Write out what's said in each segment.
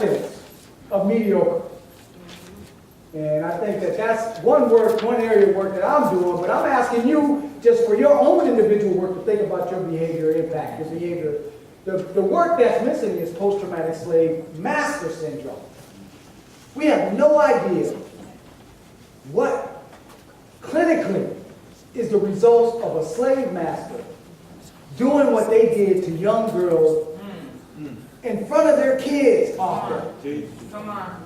acceptance of mediocre. And I think that that's one area of work that I'm doing, but I'm asking you, just for your own individual work, to think about your behavior impact, your behavior. The work that's missing is post-traumatic slave master syndrome. We have no idea what clinically is the results of a slave master doing what they did to young girls in front of their kids often. Come on.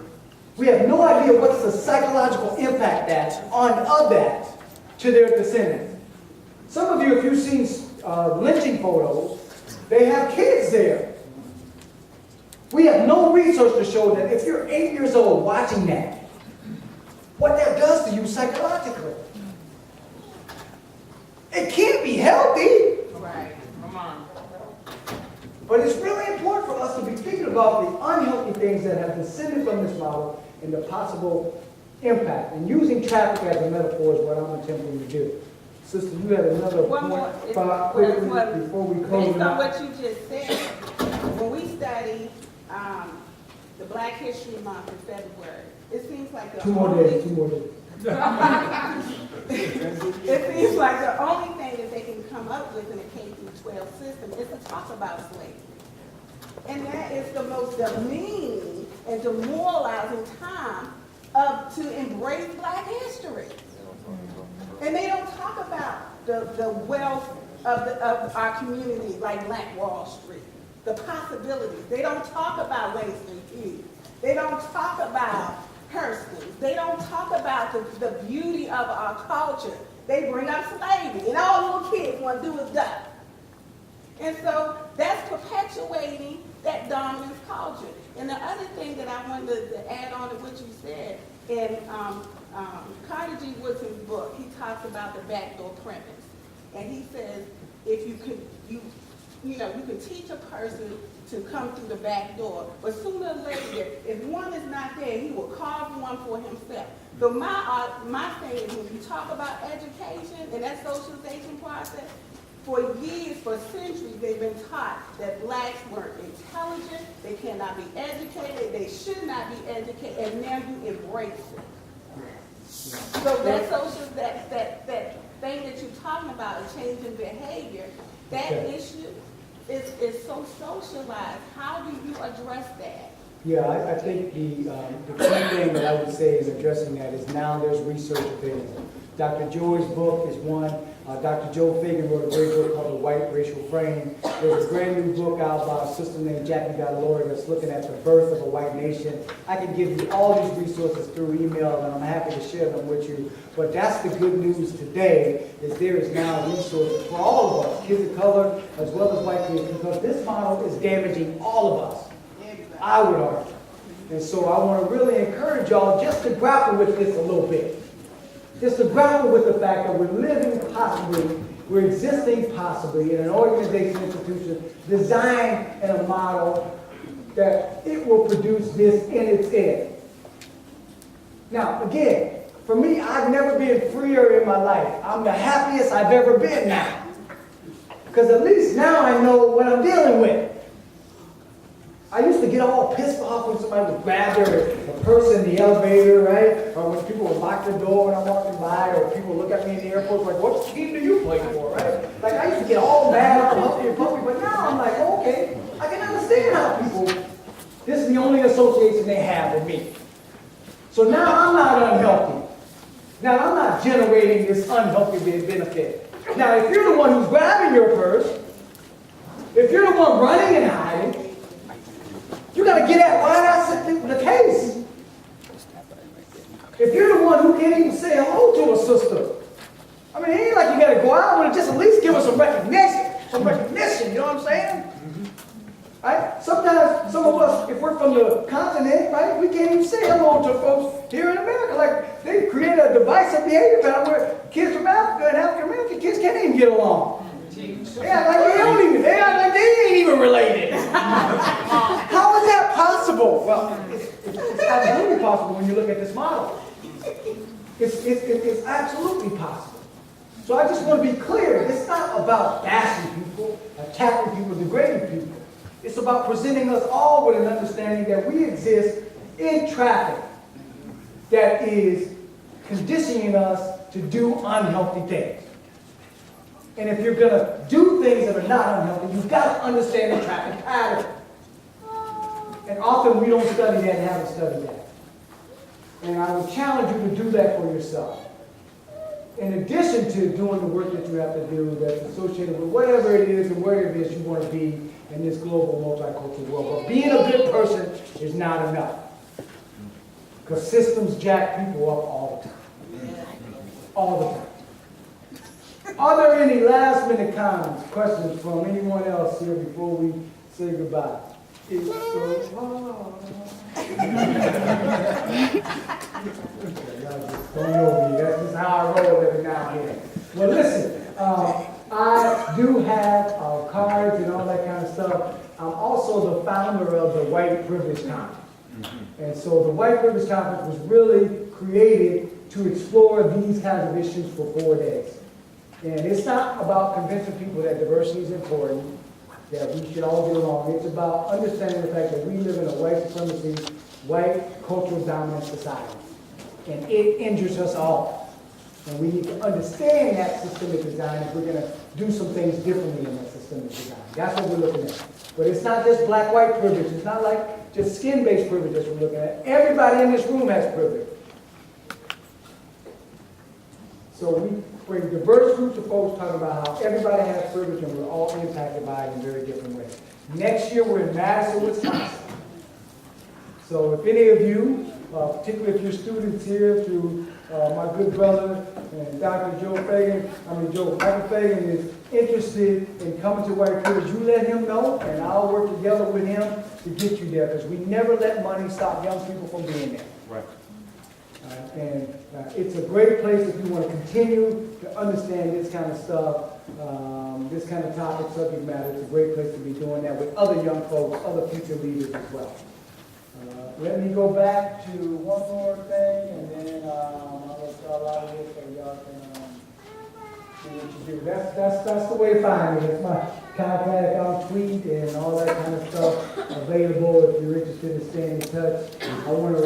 We have no idea what's the psychological impact of that to their descendants. Some of you, if you've seen lynching photos, they have kids there. We have no research to show that if you're 8 years old watching that, what that does to you psychologically. It can't be healthy. Right. Come on. But it's really important for us to be thinking about the unhealthy things that have descended from this model and the possible impact. And using traffic as a metaphor is what I'm attempting to do. Sister, you had another One point more, before we close based it on out. what you just said, when we study the Black History Month in February, it seems like the Two more days. It seems like the only thing that they can come up with in a K-12 system is to talk about slavery. And that is the most demeaning and demoralizing time to embrace Black history. And they don't talk about the wealth of our community like Black Wall Street, the possibilities. They don't talk about Langston Hughes. They don't talk about Hurston. They don't talk about the beauty of our culture. They bring up slavery, and all little kids want to do is die. And so that's perpetuating that dominance culture. And the other thing that I wanted to add on to what you said, in Carter G. Woodson's book, he talks about the backdoor premise. And he says, if you can teach a person to come through the back door, but sooner or later, if one is not there, he will carve one for himself. So my thing is, when you talk about education and that socialization process, for years, for centuries, they've been taught that blacks weren't intelligent, they cannot be educated, they should not be educated, and now you embrace it. So that thing that you're talking about, a change in behavior, that issue is so socialized. How do you address that? Yeah, I think the key thing that I would say in addressing that is now there's research available. Dr. Joy's book is one. Dr. Joe Fagan wrote a great book called The White Racial Frame. There's a brand new book out by a sister named Jackie Galilori that's looking at the birth of a white nation. I can give you all these resources through email, and I'm happy to share them with you. But that's the good news today, is there is now resources for all of us, kids of color as well as white kids, because this model is damaging all of us, I would argue. And so I want to really encourage y'all just to grapple with this a little bit. Just to grapple with the fact that we're living possibly, we're existing possibly in an organization, institution designed in a model that it will produce this in its end. Now, again, for me, I've never been freer in my life. I'm the happiest I've ever been now. Because at least now I know what I'm dealing with. I used to get all pissed off when somebody would grab a purse in the elevator, right? Or when people would lock the door when I'm walking by, or people look at me in the airport like, what team do you play for, right? Like, I used to get all mad, huffy and puffy, but now I'm like, okay, I can understand how people, this is the only association they have with me. So now I'm not unhealthy. Now I'm not generating this unhealthy benefit. Now, if you're the one who's grabbing your purse, if you're the one running and hiding, you got to get at why that's the case. If you're the one who can't even say hello to a sister, I mean, it ain't like you got to go out with it, just at least give us some recognition, you know what I'm saying? Right? Sometimes some of us, if we're from the continent, right, we can't even say hello to folks here in America. Like, they create a divisive behavior pattern where kids from Africa and African American kids can't even get along. Yeah, like they ain't even related. How is that possible? Well, it's absolutely possible when you look at this model. It's absolutely possible. So I just want to be clear. It's not about bashing people, attacking people, degrading people. It's about presenting us all with an understanding that we exist in traffic that is conditioning us to do unhealthy things. And if you're going to do things that are not unhealthy, you've got to understand the traffic pattern. And often we don't study that and haven't studied that. And I would challenge you to do that for yourself. In addition to doing the work that you have to do that's associated with whatever it is and where it is you want to be in this global multicultural world. But being a good person is not enough. Because systems jack people up all the time. All the time. Are there any last minute comments, questions from anyone else here before we say goodbye? It's so hard. Y'all just don't know me. That's just how I roll every now and then. Well, listen, I do have cards and all that kind of stuff. I'm also the founder of the White Privilege Conference. And so the White Privilege Conference was really created to explore these kinds of issues for 4 days. And it's not about convincing people that diversity is important, that we should all get along. It's about understanding the fact that we live in a white supremacy, white cultural dominant society. And it injures us all. And we need to understand that systemic design if we're going to do some things differently in that systemic design. That's what we're looking at. But it's not just black-white privilege. It's not like just skin-based privilege that we're looking at. Everybody in this room has privilege. So we bring diverse groups of folks talking about how everybody has privilege and we're all impacted by it in very different ways. Next year we're in Madison, Wisconsin. So if any of you, particularly if you're students here through my good brother and Dr. Michael Fagan is interested in coming to White Privilege, you let him know and I'll work together with him to get you there because we never let money stop young people from being there. Right. And it's a great place if you want to continue to understand this kind of stuff, this kind of topic, subject matter. It's a great place to be doing that with other young folks, other future leaders as well. Let me go back to one more thing, and then I'll let y'all out of here so y'all can do what you do. That's the way to find me. It's my contact on tweet and all that kind of stuff available if you're interested in staying in touch. I want to,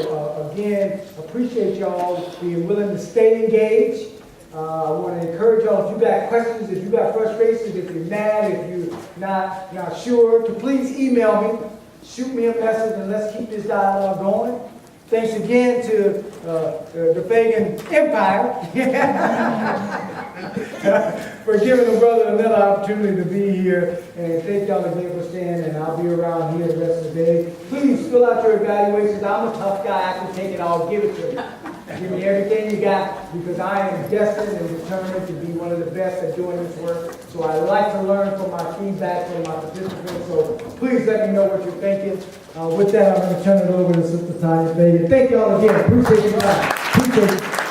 again, appreciate y'all being willing to stay engaged. I want to encourage y'all, if you got questions, if you got frustrations, if you're mad, if you're not sure, to please email me. Shoot me a message and let's keep this dialogue going. Thanks again to the Fagan Empire for giving the brother another opportunity to be here. And thank y'all again for staying, and I'll be around here the rest of the day. Please fill out your evaluations. I'm a tough guy. I can take it all. Give it to me. Give me everything you got because I am destined and determined to be one of the best at doing this work. So I like to learn from my feedback from my participants. So please let me know what you're thinking. With that, I'm going to turn it over to Sister Tanya Fagan. Thank y'all again. Appreciate your time. Appreciate it.